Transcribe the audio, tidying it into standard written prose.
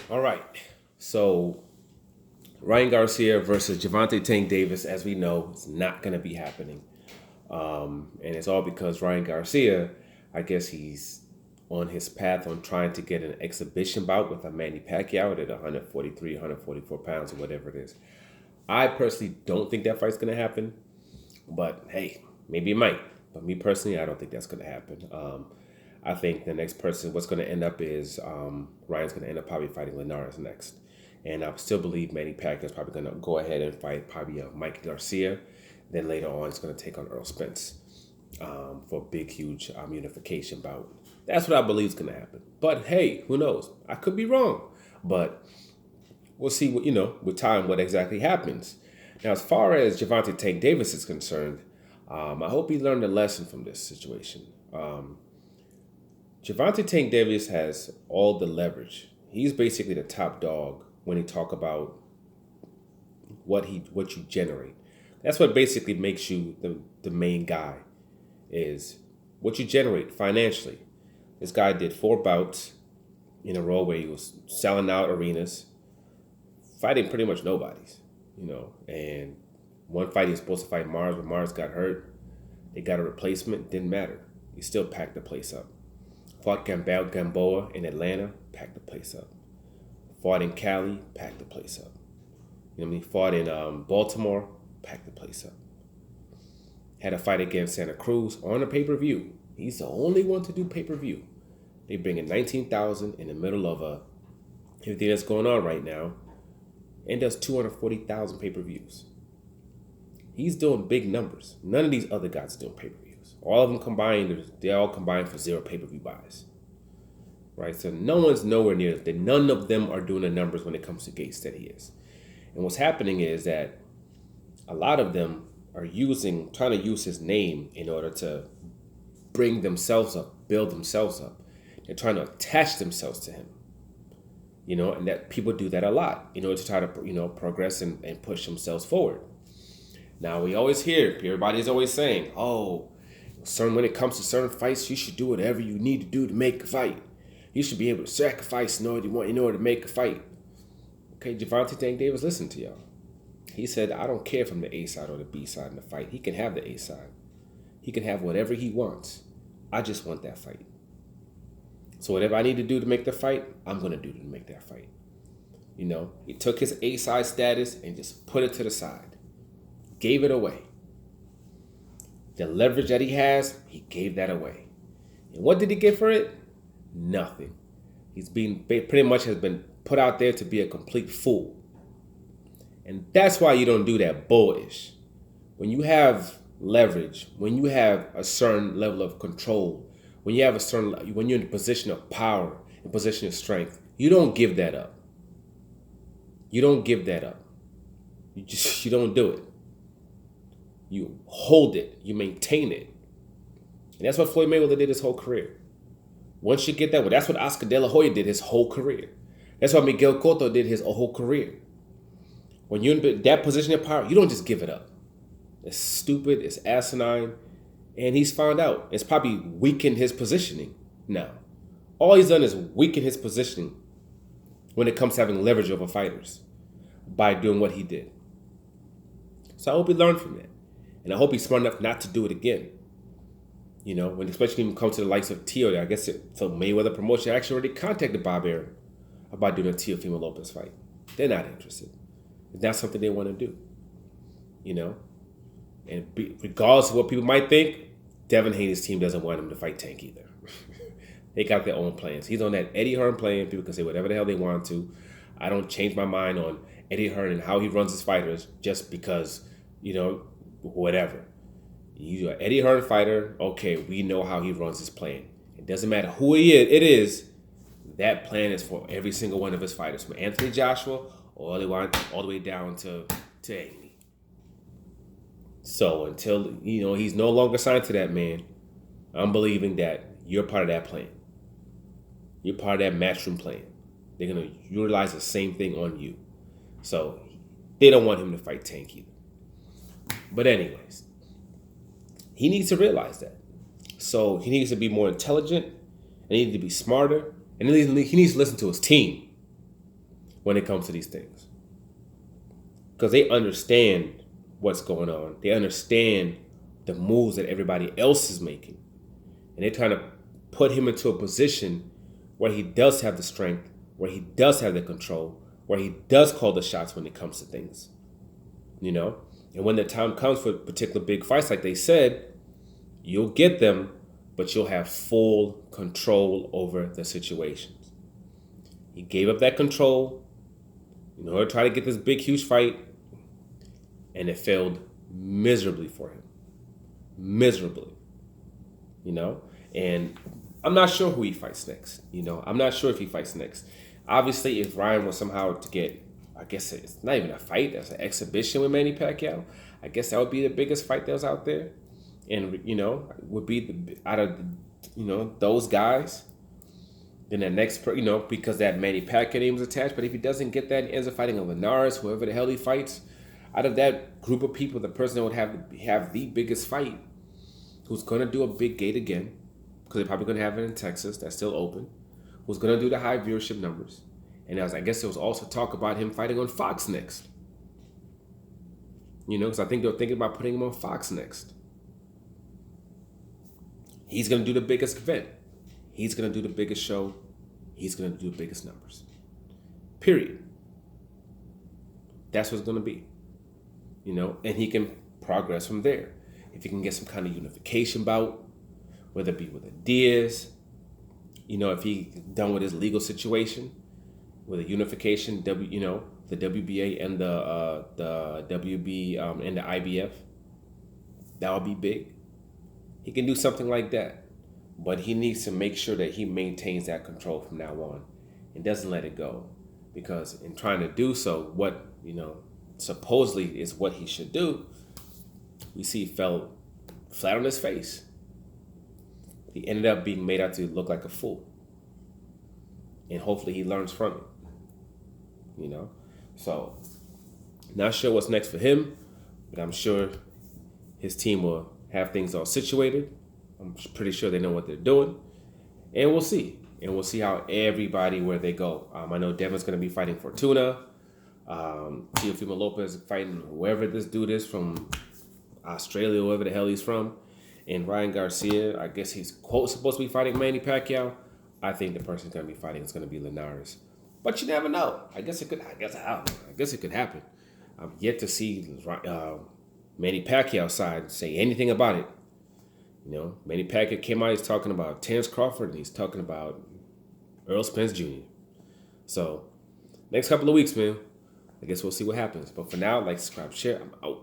All right. So Ryan Garcia versus Javante Tank Davis, as we know, is not going to be happening. And it's all because Ryan Garcia, I guess he's on his path on trying to get an exhibition bout with a Manny Pacquiao at 143, 144 pounds, or whatever it is. I personally don't think that fight's going to happen, but hey, maybe it might. But me personally, I don't think that's going to happen. I think the next person, what's going to end up is Ryan's going to end up probably fighting Linares next. And I still believe Manny Pacquiao is probably going to go ahead and fight probably Mike Garcia. Then later on, it's going to take on Earl Spence for a big, huge unification bout. That's what I believe is going to happen. But hey, who knows? I could be wrong. But we'll see what, with time, what exactly happens. Now, as far as Javante Tank Davis is concerned, I hope he learned a lesson from this situation. Javante Tank Davis has all the leverage. He's basically the top dog when you talk about what you generate. That's what basically makes you the main guy, is what you generate financially. This guy did 4 bouts in a row where he was selling out arenas, fighting pretty much nobody's, and one fight he was supposed to fight Mars, but Mars got hurt. They got a replacement, didn't matter. He still packed the place up. Fought Gamboa in Atlanta, packed the place up. Fought in Cali, packed the place up. Fought in Baltimore, packed the place up. Had a fight against Santa Cruz on a pay-per-view. He's the only one to do pay-per-view. They bring in 19,000 in the middle of everything that's going on right now, and does 240,000 pay-per-views. He's doing big numbers. None of these other guys are doing pay-per-views. All of them combined, they all combined for 0 pay-per-view buys. Right? So no one's nowhere near that. None of them are doing the numbers when it comes to Gates that he is. And what's happening is that a lot of them are trying to use his name in order to bring themselves up, build themselves up. They're trying to attach themselves to him. And that people do that a lot in order to try to, progress and push themselves forward. Now, we always hear, everybody's always saying, when it comes to certain fights, you should do whatever you need to do to make a fight. You should be able to sacrifice in order to make a fight. Okay, Javante Tank Davis, listen to y'all. He said, I don't care if I'm the A side or the B side in the fight. He can have the A side. He can have whatever he wants. I just want that fight. So whatever I need to do to make the fight, I'm going to do to make that fight. He took his A side status and just put it to the side. Gave it away. The leverage that he has, he gave that away. And what did he get for it? Nothing. He's pretty much has been put out there to be a complete fool. And that's why you don't do that bullish. When you have leverage, when you have a certain level of control, when you're in a position of power, in a position of strength, you don't give that up. You don't give that up. You don't do it. You hold it. You maintain it. And that's what Floyd Mayweather did his whole career. Once you get that, that's what Oscar De La Hoya did his whole career. That's what Miguel Cotto did his whole career. When you're in that position of power, you don't just give it up. It's stupid. It's asinine. And he's found out. It's probably weakened his positioning now. All he's done is weaken his positioning when it comes to having leverage over fighters by doing what he did. So I hope he learned from that. And I hope he's smart enough not to do it again. Especially when it comes to the likes of Tio. I guess so Mayweather Promotion actually already contacted Bob Arum about doing a Teofimo Lopez fight. They're not interested. It's not something they want to do. And regardless of what people might think, Devin Haney's team doesn't want him to fight Tank either. They got their own plans. He's on that Eddie Hearn plan. People can say whatever the hell they want to. I don't change my mind on Eddie Hearn and how he runs his fighters just because, whatever. You're an Eddie Hearn fighter. Okay, we know how he runs his plan. It doesn't matter who it is. That plan is for every single one of his fighters, from Anthony Joshua all the way down to Amy. So until he's no longer signed to that man, I'm believing that you're part of that plan. You're part of that matchroom plan. They're gonna utilize the same thing on you. So they don't want him to fight Tank either. But anyways, he needs to realize that. So he needs to be more intelligent, and he needs to be smarter, and he needs to listen to his team. when it comes to these things. Because they understand what's going on. They understand the moves that everybody else is making. And they're trying to put him into a position where he does have the strength, where he does have the control, where he does call the shots when it comes to things. You know? And when the time comes for particular big fights, like they said, you'll get them, but you'll have full control over the situations. He gave up that control in order to try to get this big, huge fight, and it failed miserably for him. Miserably. You know? And I'm not sure who he fights next. You know? I'm not sure if he fights next. Obviously, if Ryan was somehow to get, I guess it's not even a fight, that's an exhibition with Manny Pacquiao, I guess that would be the biggest fight that was out there. And, you know, would be out of, you know, those guys. Then the next, you know, because that Manny Pacquiao name is attached. But if he doesn't get that, he ends up fighting a Linares, whoever the hell he fights. Out of that group of people, the person that would have the biggest fight, who's going to do a big gate again, because they're probably going to have it in Texas, that's still open, who's going to do the high viewership numbers. And I guess there was also talk about him fighting on Fox next. You know, because I think they're thinking about putting him on Fox next. He's going to do the biggest event. He's going to do the biggest show. He's going to do the biggest numbers. Period. That's what it's going to be. You know, and he can progress from there. If he can get some kind of unification bout, whether it be with a Diaz, you know, if he's done with his legal situation, with a unification, you know, the WBA and the WB and the IBF, that would be big. He can do something like that, but he needs to make sure that he maintains that control from now on and doesn't let it go, because in trying to do so, what, you know, supposedly is what he should do, we see he fell flat on his face. He ended up being made out to look like a fool, and hopefully he learns from it. You know, so not sure what's next for him, but I'm sure his team will have things all situated. I'm pretty sure they know what they're doing, and we'll see. And we'll see how everybody, where they go. I know Devin's going to be fighting Fortuna. Teofimo Lopez fighting whoever this dude is from Australia, wherever the hell he's from. And Ryan Garcia, I guess he's quote supposed to be fighting Manny Pacquiao. I think the person's going to be fighting is going to be Linares. But you never know. I guess it could happen. I'm yet to see Manny Pacquiao's side say anything about it. You know, Manny Pacquiao came out, he's talking about Terrence Crawford, and he's talking about Earl Spence Jr. So, next couple of weeks, man, I guess we'll see what happens. But for now, like, subscribe, share. I'm out.